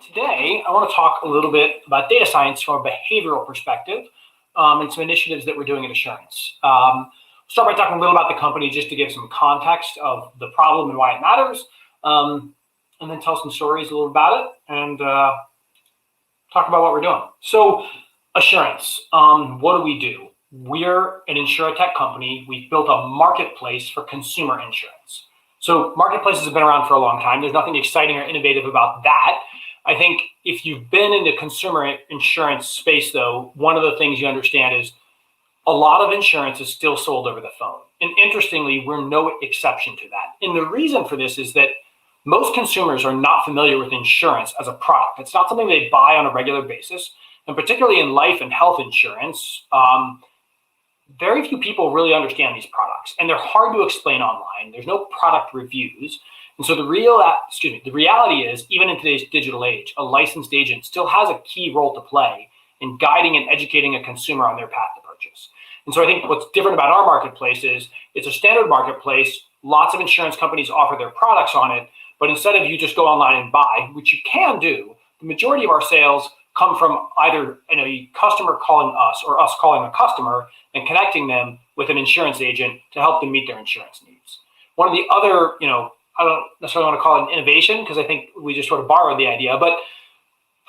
Today, I want to talk a little bit about data science from a behavioral perspective and some initiatives that we're doing at Assurance. Start by talking a little about the company just to give some context of the problem and why it matters, and then tell some stories a little about it and talk about what we're doing. So Assurance, what do? We're an insurtech company. We've built a marketplace for consumer insurance. So marketplaces have been around for a long time. There's nothing exciting or innovative about that. I think if you've been in the consumer insurance space, though, one of the things you understand is a lot of insurance is still sold over the phone. And interestingly, we're no exception to that. And the reason for this is that most consumers are not familiar with insurance as a product. It's not something they buy on a regular basis. And particularly in life and health insurance, very few people really understand these products. And they're hard to explain online. There's no product reviews. And so the reality is, even in today's digital age, a licensed agent still has a key role to play in guiding and educating a consumer on their path to purchase. And so I think what's different about our marketplace is it's a standard marketplace. Lots of insurance companies offer their products on it, but instead of you just go online and buy, which you can do, the majority of our sales come from either a customer calling us or us calling a customer and connecting them with an insurance agent to help them meet their insurance needs. One of the other, I don't necessarily want to call it an innovation because I think we just sort of borrowed the idea, but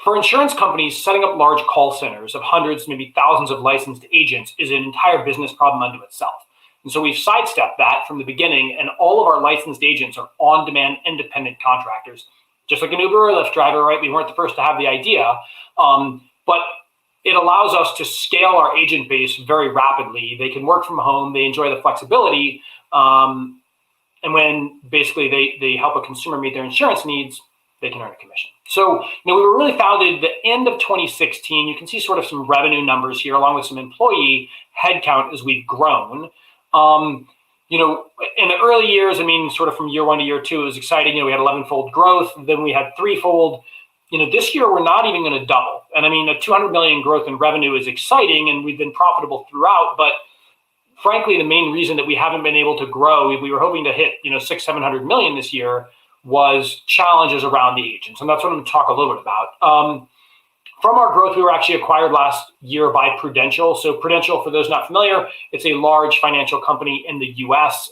for insurance companies, setting up large call centers of hundreds, maybe thousands of licensed agents is an entire business problem unto itself. And so we've sidestepped that from the beginning, and all of our licensed agents are on-demand independent contractors, just like an Uber or Lyft driver, right? We weren't the first to have the idea, but it allows us to scale our agent base very rapidly. They can work from home, they enjoy the flexibility, and when basically they help a consumer meet their insurance needs, they can earn a commission. So, we were really founded the end of 2016. You can see sort of some revenue numbers here, along with some employee headcount as we've grown. In the early years, sort of from year one to year two, it was exciting. We had 11-fold growth. Then we had 3-fold. This year we're not even going to double. And a 200 million growth in revenue is exciting, and we've been profitable throughout. But frankly, the main reason that we haven't been able to grow, we were hoping to hit 600-700 million this year, was challenges around the agents. And that's what I'm going to talk a little bit about. From our growth, we were actually acquired last year by Prudential. So Prudential, for those not familiar, it's a large financial company in the US.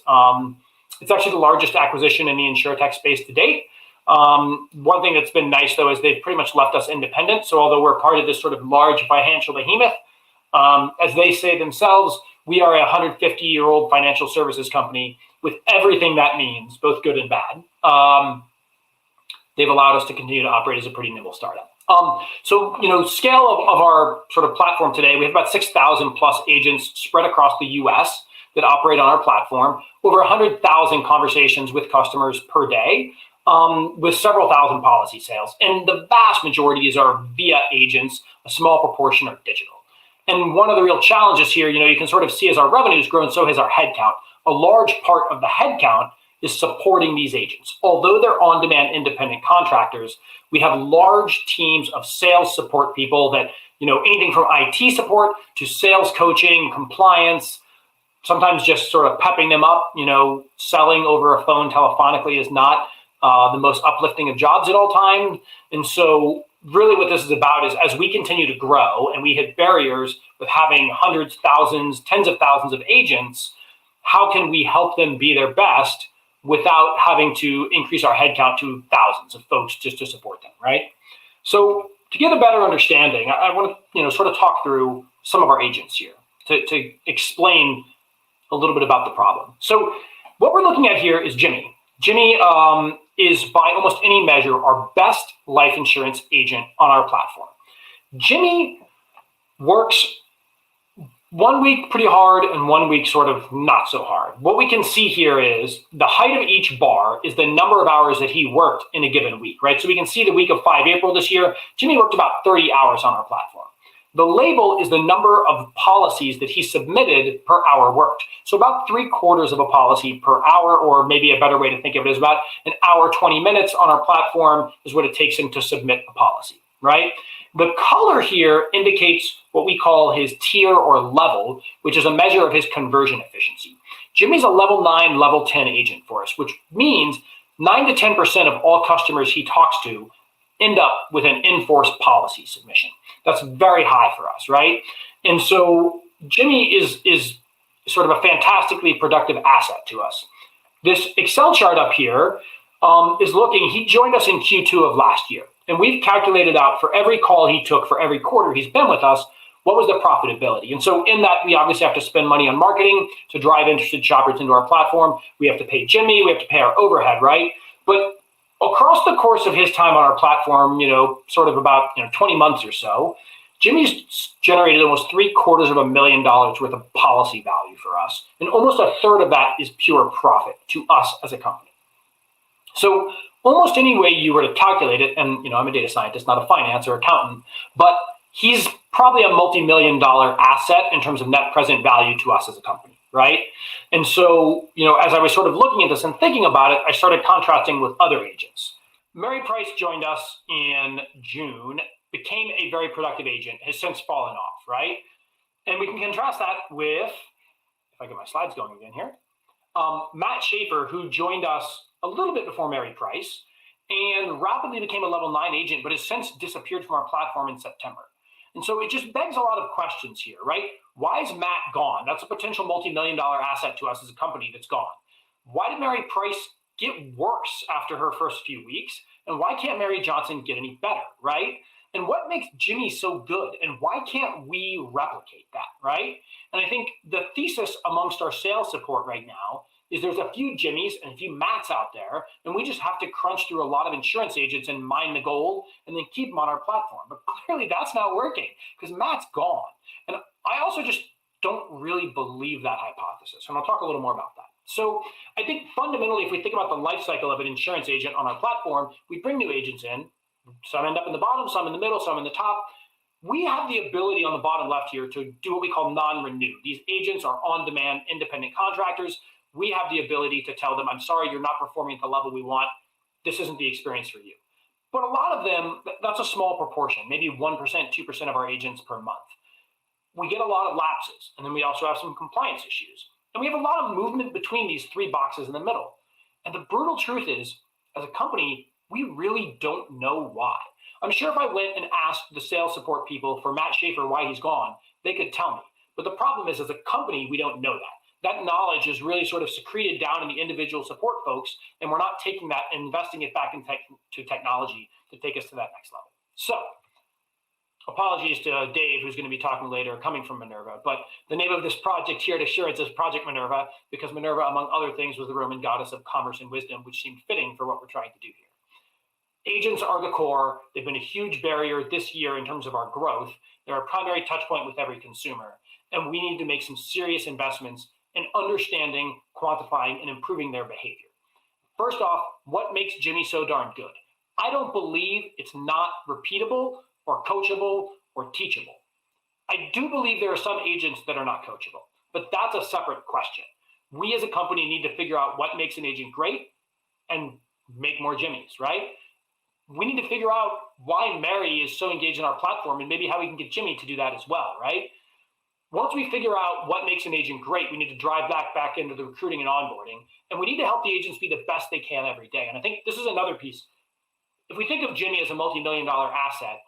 It's actually the largest acquisition in the insurtech space to date. One thing that's been nice, though, is they've pretty much left us independent. So although we're part of this sort of large financial behemoth, as they say themselves, we are a 150-year-old financial services company with everything that means, both good and bad. They've allowed us to continue to operate as a pretty nimble startup. Scale of our sort of platform today, we have about 6,000 plus agents spread across the US that operate on our platform, over 100,000 conversations with customers per day, with several thousand policy sales. And the vast majority are via agents, a small proportion are digital. And one of the real challenges here, you can sort of see as our revenue's grown, so has our headcount. A large part of the headcount is supporting these agents. Although they're on-demand independent contractors, we have large teams of sales support people that, anything from IT support to sales coaching, compliance, sometimes just sort of pepping them up. Selling over a phone telephonically is not the most uplifting of jobs at all times. And so really what this is about is as we continue to grow and we hit barriers with having hundreds, thousands, tens of thousands of agents, how can we help them be their best without having to increase our headcount to thousands of folks just to support them, right? So to get a better understanding, I want to sort of talk through some of our agents here to explain a little bit about the problem. So what we're looking at here is Jimmy. Jimmy is, by almost any measure, our best life insurance agent on our platform. Jimmy works 1 week pretty hard and 1 week sort of not so hard. What we can see here is the height of each bar is the number of hours that he worked in a given week, right? So we can see the week of 5 April this year, Jimmy worked about 30 hours on our platform. The label is the number of policies that he submitted per hour worked. So about 3/4 of a policy per hour, or maybe a better way to think of it is about an hour, 20 minutes on our platform is what it takes him to submit a policy, right? The color here indicates what we call his tier or level, which is a measure of his conversion efficiency. Jimmy's a level 9, level 10 agent for us, which means 9 to 10% of all customers he talks to end up with an enforced policy submission. That's very high for us, right? And so Jimmy is sort of a fantastically productive asset to us. This Excel chart up here is looking, he joined us in Q2 of last year, and we've calculated out for every call he took for every quarter he's been with us, what was the profitability? And so in that, we obviously have to spend money on marketing to drive interested shoppers into our platform. We have to pay Jimmy, we have to pay our overhead, right? But across the course of his time on our platform, sort of about 20 months or so, Jimmy's generated almost $750,000 worth of policy value for us. And almost a third of that is pure profit to us as a company. So almost any way you were to calculate it, and I'm a data scientist, not a finance or accountant, but he's probably a multi-million-dollar asset in terms of net present value to us as a company, right? And so, as I was sort of looking at this and thinking about it, I started contrasting with other agents. Mary Price joined us in June, became a very productive agent, has since fallen off, right? And we can contrast that with, if I get my slides going again here, Matt Schaefer, who joined us a little bit before Mary Price and rapidly became a level 9 agent, but has since disappeared from our platform in September. And so it just begs a lot of questions here, right? Why is Matt gone? That's a potential multi-million-dollar asset to us as a company that's gone. Why did Mary Price get worse after her first few weeks? And why can't Mary Johnson get any better, right? And what makes Jimmy so good? And why can't we replicate that, right? And I think the thesis amongst our sales support right now is there's a few Jimmys and a few Matts out there, and we just have to crunch through a lot of insurance agents and mine the gold and then keep them on our platform. But clearly that's not working because Matt's gone. And I also just don't really believe that hypothesis. And I'll talk a little more about that. So I think fundamentally, if we think about the life cycle of an insurance agent on our platform, we bring new agents in. Some end up in the bottom, some in the middle, some in the top. We have the ability on the bottom left here to do what we call non-renew. These agents are on-demand independent contractors. We have the ability to tell them, I'm sorry, you're not performing at the level we want. This isn't the experience for you. But a lot of them, that's a small proportion, maybe 1%, 2% of our agents per month. We get a lot of lapses, and then we also have some compliance issues. And we have a lot of movement between these three boxes in the middle. And the brutal truth is, as a company, we really don't know why. I'm sure if I went and asked the sales support people for Matt Schaefer why he's gone, they could tell me. But the problem is, as a company, we don't know that. That knowledge is really sort of secreted down in the individual support folks, and we're not taking that and investing it back into technology to take us to that next level. So, apologies to Dave, who's going to be talking later, coming from Minerva, but the name of this project here at Assurance is Project Minerva, because Minerva, among other things, was the Roman goddess of commerce and wisdom, which seemed fitting for what we're trying to do here. Agents are the core. They've been a huge barrier this year in terms of our growth. They're a primary touch point with every consumer, and we need to make some serious investments in understanding, quantifying, and improving their behavior. First off, what makes Jimmy so darn good? I don't believe it's not repeatable or coachable or teachable. I do believe there are some agents that are not coachable, but that's a separate question. We as a company need to figure out what makes an agent great and make more Jimmys, right? We need to figure out why Mary is so engaged in our platform and maybe how we can get Jimmy to do that as well, right? Once we figure out what makes an agent great, we need to drive back into the recruiting and onboarding, and we need to help the agents be the best they can every day. And I think this is another piece. If we think of Jimmy as a multi-million-dollar asset,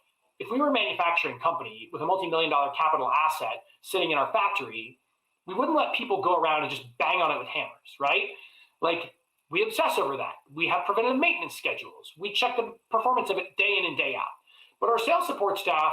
if we were a manufacturing company with a multi-million-dollar capital asset sitting in our factory, we wouldn't let people go around and just bang on it with hammers, right? Like, we obsess over that. We have preventative maintenance schedules. We check the performance of it day in and day out. But our sales support staff,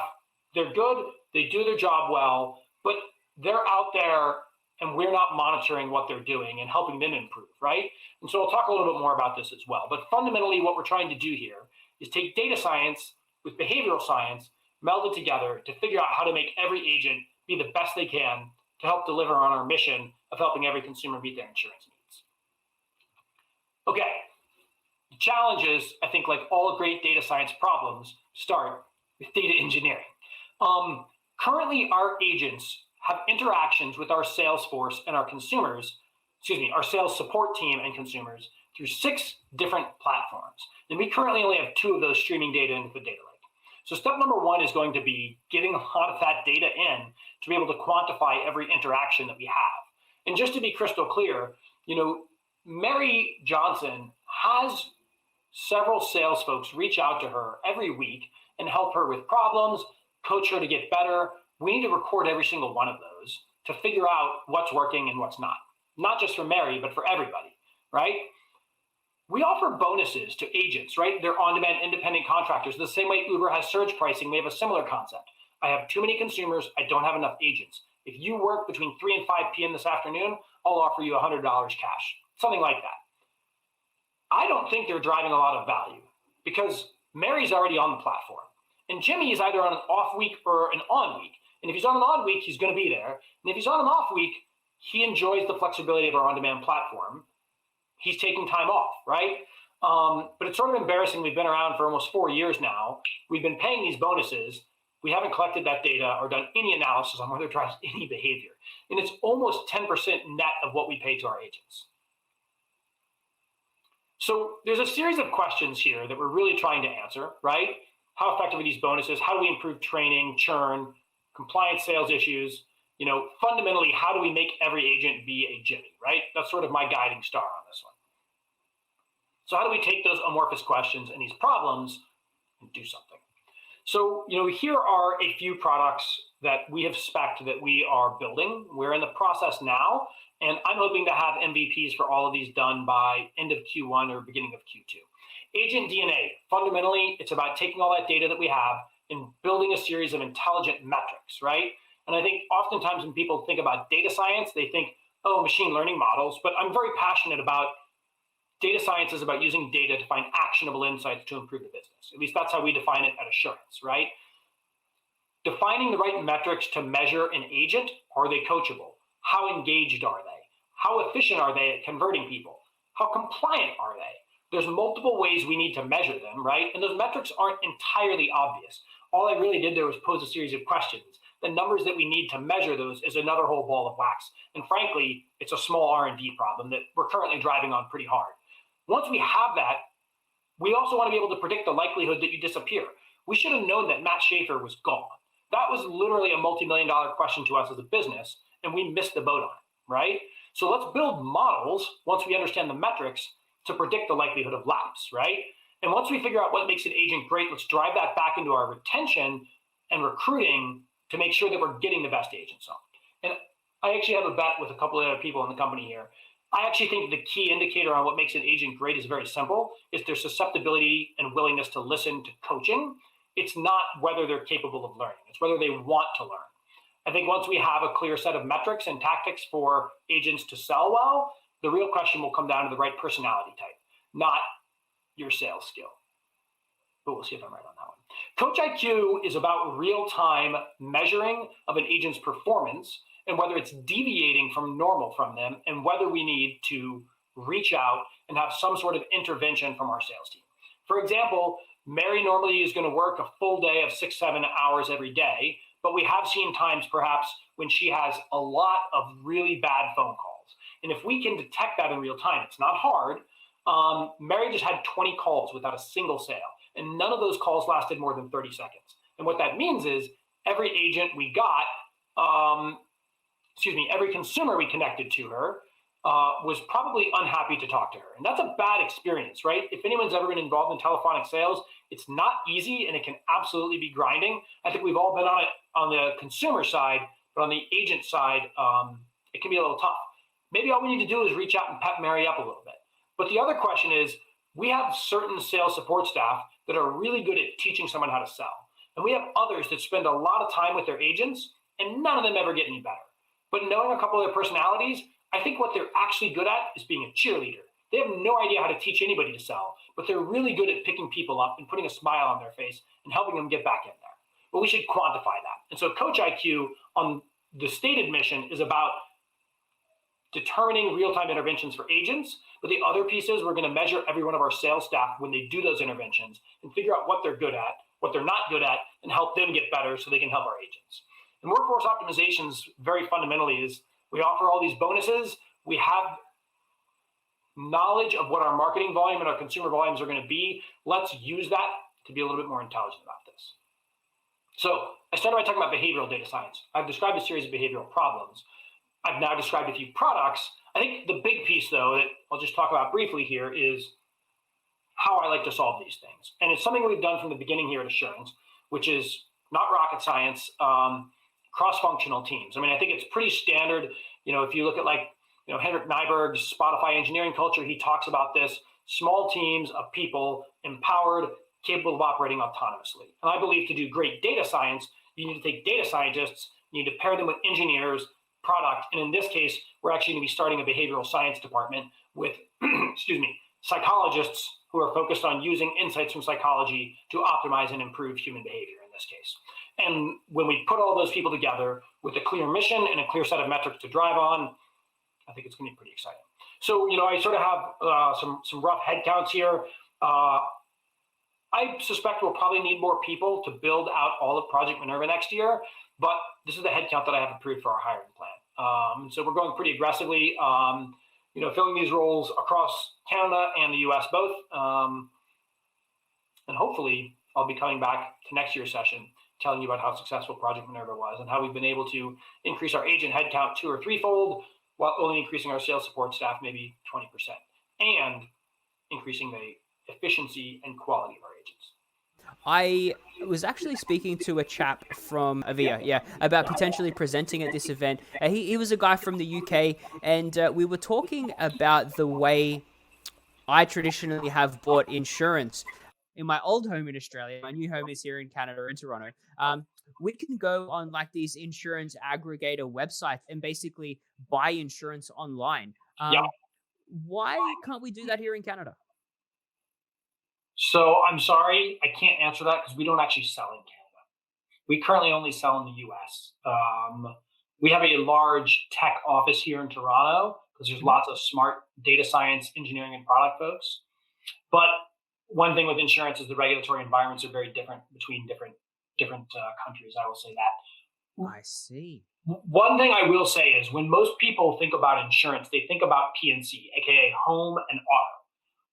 they're good, they do their job well, but they're out there and we're not monitoring what they're doing and helping them improve, right? And so I'll talk a little bit more about this as well. But fundamentally, what we're trying to do here is take data science with behavioral science, meld it together to figure out how to make every agent be the best they can to help deliver on our mission of helping every consumer meet their insurance needs. Okay, the challenges, I think, like all great data science problems, start with data engineering. Currently, our agents have interactions with our sales force and our consumers, our sales support team and consumers through 6 different platforms. And we currently only have 2 of those streaming data into the data lake. So step number 1 is going to be getting a lot of that data in to be able to quantify every interaction that we have. And just to be crystal clear, Mary Johnson has several sales folks reach out to her every week and help her with problems, coach her to get better. We need to record every single one of those to figure out what's working and what's not just for Mary, but for everybody, right? We offer bonuses to agents, right? They're on-demand independent contractors. The same way Uber has surge pricing, we have a similar concept. I have too many consumers, I don't have enough agents. If you work between 3 and 5 p.m. this afternoon, I'll offer you $100 cash, something like that. I don't think they're driving a lot of value because Mary's already on the platform. And Jimmy is either on an off week or an on week. And if he's on an on week, he's going to be there. And if he's on an off week, he enjoys the flexibility of our on-demand platform. He's taking time off, right? But it's sort of embarrassing. We've been around for almost 4 years now. We've been paying these bonuses. We haven't collected that data or done any analysis on whether it drives any behavior. And it's almost 10% net of what we pay to our agents. So there's a series of questions here that we're really trying to answer, right? How effective are these bonuses? How do we improve training, churn, compliance, sales issues? You know, fundamentally, how do we make every agent be a Jimmy, right? That's sort of my guiding star on this one. So how do we take those amorphous questions and these problems and do something? So, you know, here are a few products that we have spec'd that we are building. We're in the process now, and I'm hoping to have MVPs for all of these done by end of Q1 or beginning of Q2. Agent DNA, fundamentally, it's about taking all that data that we have and building a series of intelligent metrics, right? And I think oftentimes when people think about data science, they think, oh, machine learning models, but I'm very passionate about data science is about using data to find actionable insights to improve the business. At least that's how we define it at Assurance, right? Defining the right metrics to measure an agent. Are they coachable? How engaged are they? How efficient are they at converting people? How compliant are they? There's multiple ways we need to measure them, right? And those metrics aren't entirely obvious. All I really did there was pose a series of questions. The numbers that we need to measure those is another whole ball of wax. And frankly, it's a small R&D problem that we're currently driving on pretty hard. Once we have that, we also want to be able to predict the likelihood that you disappear. We should have known that Matt Schaefer was gone. That was literally a multi-million-dollar question to us as a business, and we missed the boat on it, right? So let's build models once we understand the metrics to predict the likelihood of lapse, right? And once we figure out what makes an agent great, let's drive that back into our retention and recruiting to make sure that we're getting the best agents on. And I actually have a bet with a couple of other people in the company here. I actually think the key indicator on what makes an agent great is very simple. It's their susceptibility and willingness to listen to coaching. It's not whether they're capable of learning. It's whether they want to learn. I think once we have a clear set of metrics and tactics for agents to sell well, the real question will come down to the right personality type, not your sales skill. But we'll see if I'm right on that one. Coach IQ is about real-time measuring of an agent's performance and whether it's deviating from normal from them and whether we need to reach out and have some sort of intervention from our sales team. For example, Mary normally is going to work a full day of 6-7 hours every day, but we have seen times perhaps when she has a lot of really bad phone calls. And if we can detect that in real time, it's not hard. Mary just had 20 calls without a single sale, and none of those calls lasted more than 30 seconds. And what that means is every agent we got, every consumer we connected to her was probably unhappy to talk to her. And that's a bad experience, right? If anyone's ever been involved in telephonic sales, it's not easy and it can absolutely be grinding. I think we've all been on it on the consumer side, but on the agent side, it can be a little tough. Maybe all we need to do is reach out and pep Mary up a little bit. But the other question is, we have certain sales support staff that are really good at teaching someone how to sell. And we have others that spend a lot of time with their agents and none of them ever get any better. But knowing a couple of their personalities, I think what they're actually good at is being a cheerleader. They have no idea how to teach anybody to sell, but they're really good at picking people up and putting a smile on their face and helping them get back in there. But we should quantify that. And so Coach IQ on the stated mission is about determining real-time interventions for agents, but the other pieces, we're going to measure every one of our sales staff when they do those interventions and figure out what they're good at, what they're not good at, and help them get better so they can help our agents. And workforce optimizations, very fundamentally, is we offer all these bonuses. We have knowledge of what our marketing volume and our consumer volumes are going to be. Let's use that to be a little bit more intelligent about this. So I started by talking about behavioral data science. I've described a series of behavioral problems. I've now described a few products. I think the big piece, though, that I'll just talk about briefly here is how I like to solve these things. And it's something we've done from the beginning here at Assurance, which is not rocket science, cross-functional teams. I mean, I think it's pretty standard. If you look at Henrik Nyberg's Spotify engineering culture, he talks about this: small teams of people empowered, capable of operating autonomously. And I believe to do great data science, you need to take data scientists, you need to pair them with engineers, product, and in this case, we're actually going to be starting a behavioral science department with, psychologists who are focused on using insights from psychology to optimize and improve human behavior in this case. And when we put all those people together with a clear mission and a clear set of metrics to drive on, I think it's going to be pretty exciting. So, I sort of have some rough headcounts here. I suspect we'll probably need more people to build out all of Project Minerva next year, but this is the headcount that I have approved for our hiring plan. So we're going pretty aggressively, filling these roles across Canada and the US both. And hopefully I'll be coming back to next year's session telling you about how successful Project Minerva was and how we've been able to increase our agent headcount 2 or 3-fold while only increasing our sales support staff maybe 20% and increasing the efficiency and quality of our agents. I was actually speaking to a chap from Avia, about potentially presenting at this event. He was a guy from the UK, and we were talking about the way I traditionally have bought insurance. In my old home in Australia, my new home is here in Canada, in Toronto. We can go on these insurance aggregator websites and basically buy insurance online. Why can't we do that here in Canada? So I'm sorry, I can't answer that because we don't actually sell in Canada. We currently only sell in the US. We have a large tech office here in Toronto because there's lots of smart data science, engineering, and product folks. But one thing with insurance is the regulatory environments are very different between different countries. I will say that. I see. One thing I will say is when most people think about insurance, they think about P&C, aka home and auto.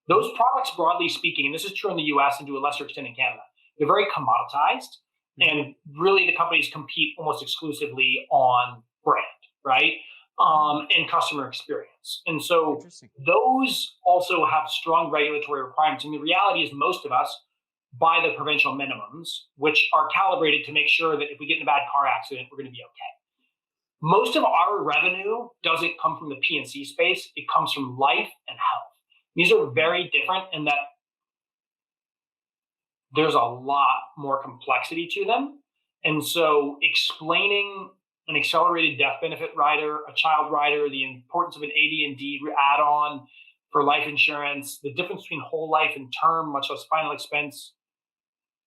Those products, broadly speaking, and this is true in the US and to a lesser extent in Canada, they're very commoditized. And really the companies compete almost exclusively on brand, right? And customer experience. And so those also have strong regulatory requirements. And the reality is most of us buy the provincial minimums, which are calibrated to make sure that if we get in a bad car accident, we're going to be okay. Most of our revenue doesn't come from the P&C space. It comes from life and health. These are very different in that there's a lot more complexity to them. And so explaining an accelerated death benefit rider, a child rider, the importance of an AD&D add-on for life insurance, the difference between whole life and term, much less final expense,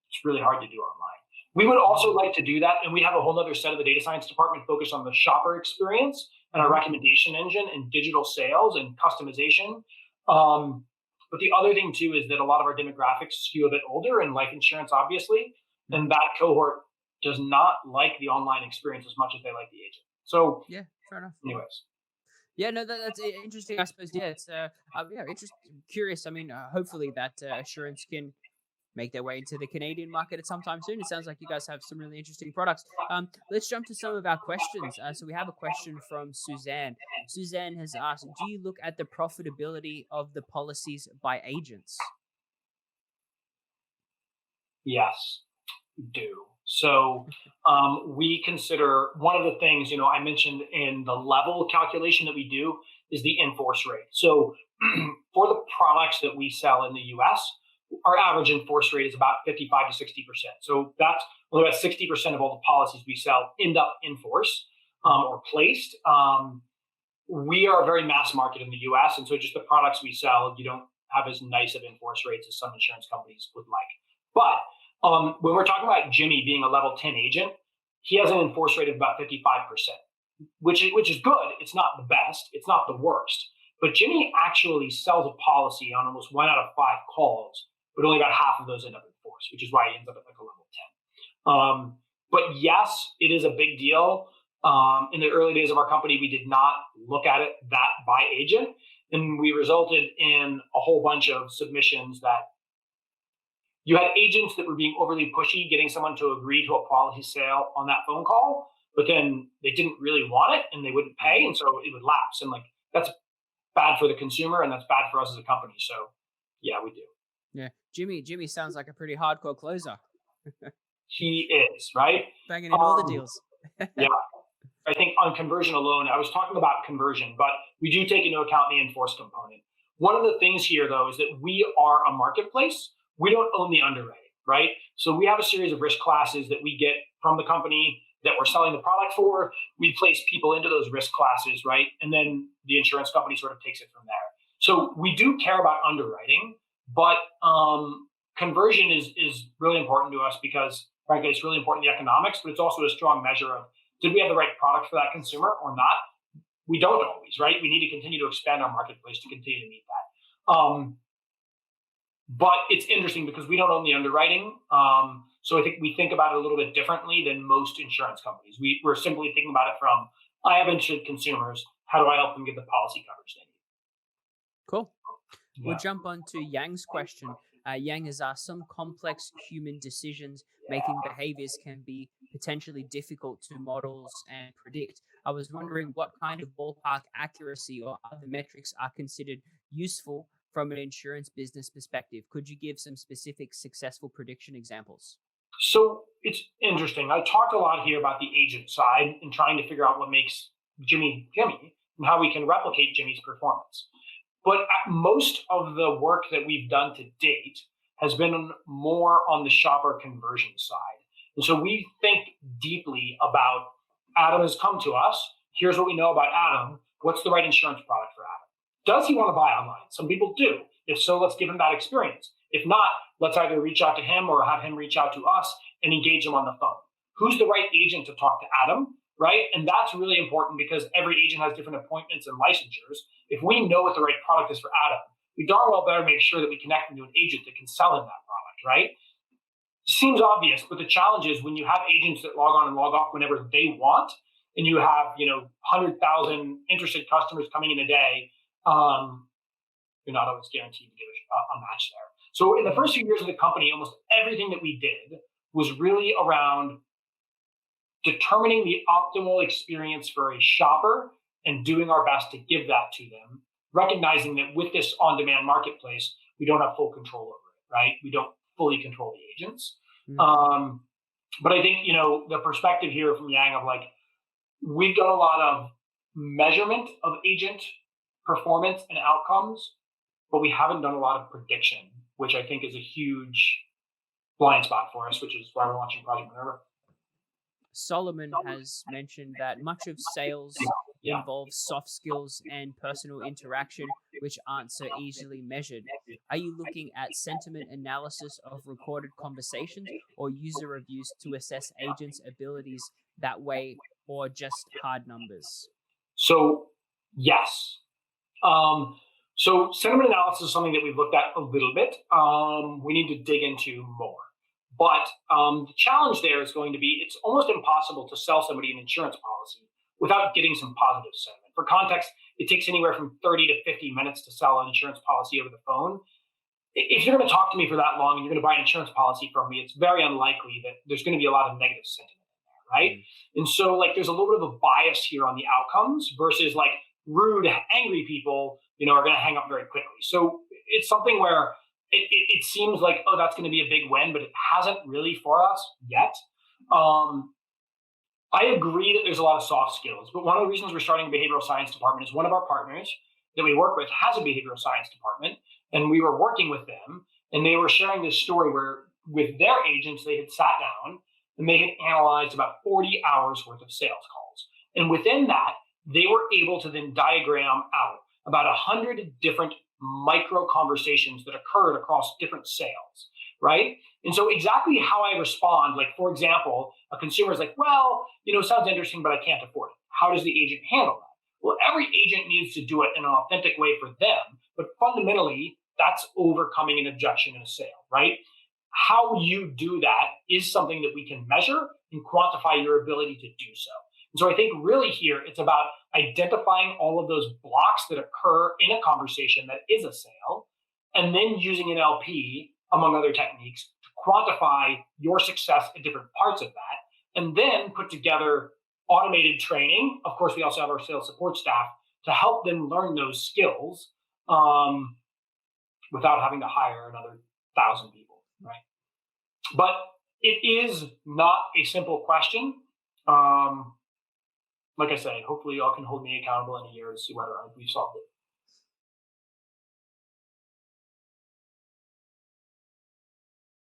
it's really hard to do online. We would also like to do that, and we have a whole other set of the data science department focused on the shopper experience and our recommendation engine and digital sales and customization. But the other thing too is that a lot of our demographics skew a bit older in life insurance, obviously, and that cohort does not like the online experience as much as they like the agent. So yeah, fair enough. Anyways. Yeah, no, that's interesting. I suppose, yeah, it's interesting, curious. I mean, hopefully that Assurance can make their way into the Canadian market at some time soon. It sounds like you guys have some really interesting products. Let's jump to some of our questions. So we have a question from Suzanne. Suzanne has asked, do you look at the profitability of the policies by agents? Yes, we do. So we consider one of the things, I mentioned in the level calculation that we do is the in-force rate. So for the products that we sell in the US, our average in-force rate is about 55 to 60%. So that's about 60% of all the policies we sell end up in force or placed. We are very mass market in the US. And so just the products we sell, you don't have as nice of in-force rates as some insurance companies would like. But when we're talking about Jimmy being a level 10 agent, he has an in-force rate of about 55%, which is good. It's not the best. It's not the worst. But Jimmy actually sells a policy on almost 1 out of 5 calls, but only about half of those end up in force, which is why he ends up at like a level 10. But yes, it is a big deal. In the early days of our company, we did not look at it that by agent, and we resulted in a whole bunch of submissions that you had agents that were being overly pushy, getting someone to agree to a policy sale on that phone call, but then they didn't really want it and they wouldn't pay, and so it would lapse. And like that's bad for the consumer and that's bad for us as a company. So yeah, we do. Yeah. Jimmy sounds like a pretty hardcore closer, He is, right? banging in all the deals. Yeah. I think on conversion alone, I was talking about conversion, but we do take into account the enforced component. One of the things here, though, is that we are a marketplace. We don't own the underwriting, right? So we have a series of risk classes that we get from the company that we're selling the product for. We place people into those risk classes, right? And then the insurance company sort of takes it from there. So we do care about underwriting, but conversion is really important to us because, frankly, it's really important in the economics, but it's also a strong measure of did we have the right product for that consumer or not? We don't always, right? We need to continue to expand our marketplace to continue to meet that. But it's interesting because we don't own the underwriting. So I think we think about it a little bit differently than most insurance companies. We're simply thinking about it from, I have insured consumers. How do I help them get the policy coverage they need? Cool. Yeah. We'll jump on to Yang's question. Yang has asked, some complex human decisions making behaviors can be potentially difficult to models and predict. I was wondering what kind of ballpark accuracy or other metrics are considered useful from an insurance business perspective. Could you give some specific successful prediction examples? So it's interesting. I talked a lot here about the agent side and trying to figure out what makes Jimmy and how we can replicate Jimmy's performance. But most of the work that we've done to date has been more on the shopper conversion side. And so we think deeply about Adam has come to us. Here's what we know about Adam. What's the right insurance product for Adam? Does he want to buy online? Some people do. If so, let's give him that experience. If not, let's either reach out to him or have him reach out to us and engage him on the phone. Who's the right agent to talk to Adam, right? And that's really important because every agent has different appointments and licensures. If we know what the right product is for Adam, we darn well better make sure that we connect him to an agent that can sell him that product, right? Seems obvious, but the challenge is when you have agents that log on and log off whenever they want, and you have 100,000 interested customers coming in a day, you're not always guaranteed to get a match there. So in the first few years of the company, almost everything that we did was really around determining the optimal experience for a shopper and doing our best to give that to them, recognizing that with this on-demand marketplace, we don't have full control over it, right? We don't fully control the agents. Mm-hmm. But I think, the perspective here from Yang of we've done a lot of measurement of agent performance and outcomes, but we haven't done a lot of prediction, which I think is a huge blind spot for us, which is why we're launching Project Minerva. Solomon has mentioned that much of sales involves soft skills and personal interaction, which aren't so easily measured. Are you looking at sentiment analysis of recorded conversations or user reviews to assess agents' abilities that way, or just hard numbers? So, yes. So sentiment analysis is something that we've looked at a little bit. We need to dig into more. But the challenge there is going to be, it's almost impossible to sell somebody an insurance policy without getting some positive sentiment. For context, it takes anywhere from 30 to 50 minutes to sell an insurance policy over the phone. If you're going to talk to me for that long and you're going to buy an insurance policy from me, it's very unlikely that there's going to be a lot of negative sentiment in there, right? Mm-hmm. And so there's a little bit of a bias here on the outcomes versus rude, angry people, are going to hang up very quickly. So it's something where it seems like, oh, that's going to be a big win, but it hasn't really for us yet. I agree that there's a lot of soft skills, but one of the reasons we're starting a behavioral science department is one of our partners that we work with has a behavioral science department, and we were working with them, and they were sharing this story where with their agents, they had sat down and they had analyzed about 40 hours worth of sales calls. And within that, they were able to then diagram out about 100 different micro conversations that occurred across different sales, right? And so exactly how I respond, for example, a consumer is well, sounds interesting, but I can't afford it. How does the agent handle that? Well, every agent needs to do it in an authentic way for them, but fundamentally, that's overcoming an objection in a sale, right? How you do that is something that we can measure and quantify your ability to do so. And so I think really here, it's about identifying all of those blocks that occur in a conversation that is a sale, and then using an LP, among other techniques, to quantify your success at different parts of that, and then put together automated training. Of course, we also have our sales support staff to help them learn those skills without having to hire another 1,000 people, right? But it is not a simple question. Like I say, hopefully y'all can hold me accountable in a year and see whether we've solved it.